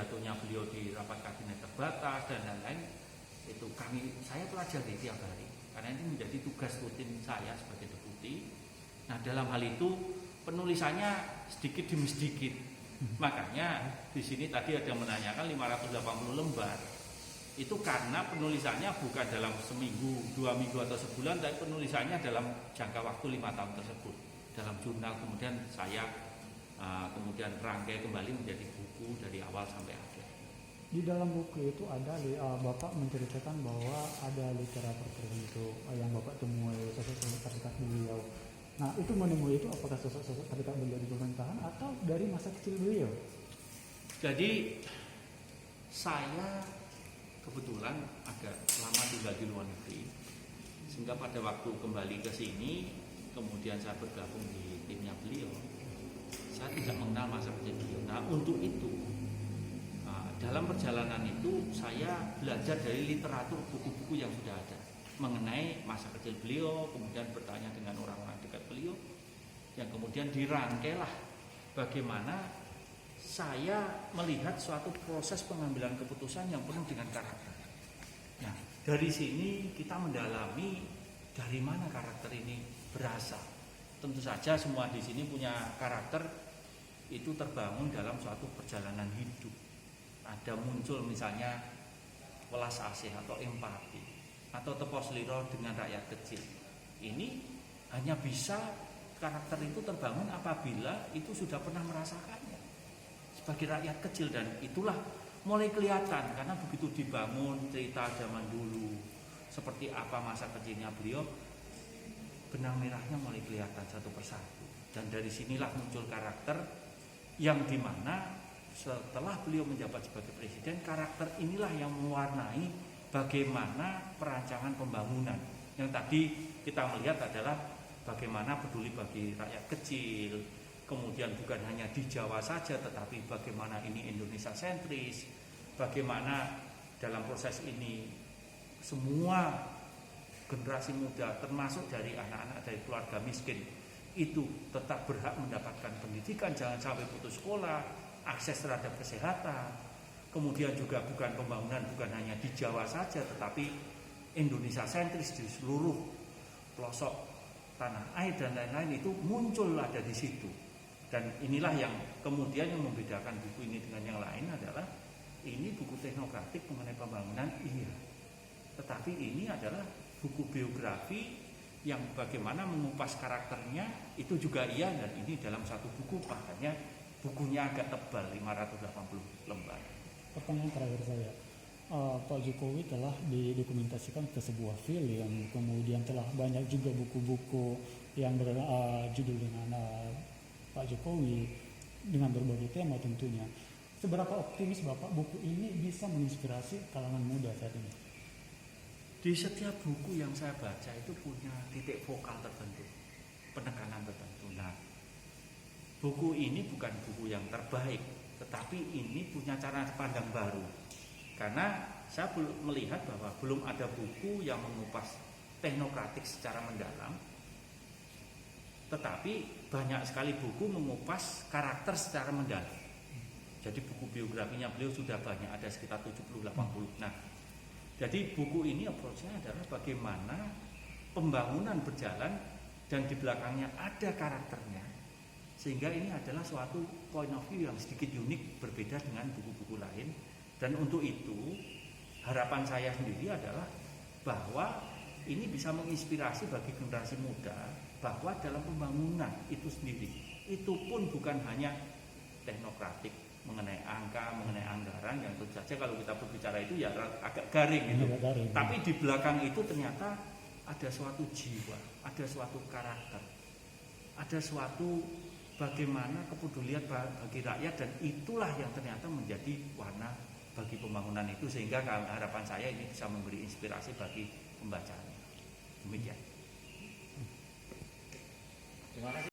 pidatonya beliau di rapat kabinet terbatas dan lain-lain, itu saya pelajari tiap hari karena ini menjadi tugas rutin saya sebagai deputi. Nah, dalam hal itu penulisannya sedikit demi sedikit. Makanya di sini tadi ada menanyakan 580 lembar. Itu karena penulisannya bukan dalam seminggu, 2 minggu atau sebulan, tapi penulisannya dalam jangka waktu 5 tahun tersebut. Dalam jurnal kemudian saya kemudian rangkai kembali menjadi buku dari awal sampai akhir. Di dalam buku itu ada Bapak menceritakan bahwa ada literatur tertentu yang Bapak temui sosok-sosok terdekat beliau. Nah, itu menemui itu apakah sosok-sosok terdekat beliau di pemerintahan atau dari masa kecil beliau? Jadi saya kebetulan agak lama tinggal di luar negeri, sehingga pada waktu kembali ke sini, kemudian saya bergabung di timnya beliau, saya tidak mengenal masa kecil beliau. Nah, untuk itu dalam perjalanan itu saya belajar dari literatur buku-buku yang sudah ada mengenai masa kecil beliau, kemudian bertanya dengan orang-orang dekat beliau, yang kemudian dirangkailah bagaimana saya melihat suatu proses pengambilan keputusan yang penuh dengan karakter. Nah, dari sini kita mendalami dari mana karakter ini berasal. Tentu saja semua di sini punya karakter, itu terbangun dalam suatu perjalanan hidup. Ada muncul misalnya welas asih atau empati, atau tepos liro dengan rakyat kecil. Ini hanya bisa karakter itu terbangun apabila itu sudah pernah merasakannya sebagai rakyat kecil, dan itulah mulai kelihatan karena begitu dibangun cerita zaman dulu seperti apa masa kecilnya beliau, benang merahnya mulai kelihatan satu persatu, dan dari sinilah muncul karakter yang dimana setelah beliau menjabat sebagai presiden, karakter inilah yang mewarnai bagaimana perancangan pembangunan. Yang tadi kita melihat adalah bagaimana peduli bagi rakyat kecil, kemudian bukan hanya di Jawa saja, tetapi bagaimana ini Indonesia sentris, bagaimana dalam proses ini semua generasi muda, termasuk dari anak-anak dari keluarga miskin, itu tetap berhak mendapatkan pendidikan, jangan sampai putus sekolah, akses terhadap kesehatan. Kemudian juga bukan pembangunan bukan hanya di Jawa saja, tetapi Indonesia sentris di seluruh pelosok tanah air dan lain-lain itu muncul ada di situ. Dan inilah yang kemudian yang membedakan buku ini dengan yang lain adalah ini buku teknokratik mengenai pembangunan, iya, tetapi ini adalah buku biografi yang bagaimana mengupas karakternya itu juga iya, dan ini dalam satu buku, makanya bukunya agak tebal, 580 lembar. Pertanyaan terakhir saya, Pak Jokowi telah didokumentasikan ke sebuah film, kemudian telah banyak juga buku-buku yang berjudul dengan Pak Jokowi dengan berbagai tema tentunya. Seberapa optimis Bapak buku ini bisa menginspirasi kalangan muda saat ini? Di setiap buku yang saya baca itu punya titik vokal tertentu, penekanan tertentu. Nah, buku ini bukan buku yang terbaik, tetapi ini punya cara pandang baru. Karena saya melihat bahwa belum ada buku yang mengupas teknokratik secara mendalam, tetapi banyak sekali buku mengupas karakter secara mendalam. Jadi buku biografinya beliau sudah banyak, ada sekitar 70-80. Nah, jadi buku ini approach-nya adalah bagaimana pembangunan berjalan dan di belakangnya ada karakternya. Sehingga ini adalah suatu point of view yang sedikit unik, berbeda dengan buku-buku lain. Dan untuk itu harapan saya sendiri adalah bahwa ini bisa menginspirasi bagi generasi muda bahwa dalam pembangunan itu sendiri, itu pun bukan hanya teknokratik mengenai angka, mengenai anggaran, yang tentu saja kalau kita berbicara itu ya agak garing gitu. Tapi di belakang itu ternyata ada suatu jiwa, ada suatu karakter, ada suatu bagaimana kepedulian bagi rakyat, dan itulah yang ternyata menjadi warna bagi pembangunan itu, sehingga harapan saya ini bisa memberi inspirasi bagi pembacanya. Demikian. Terima kasih.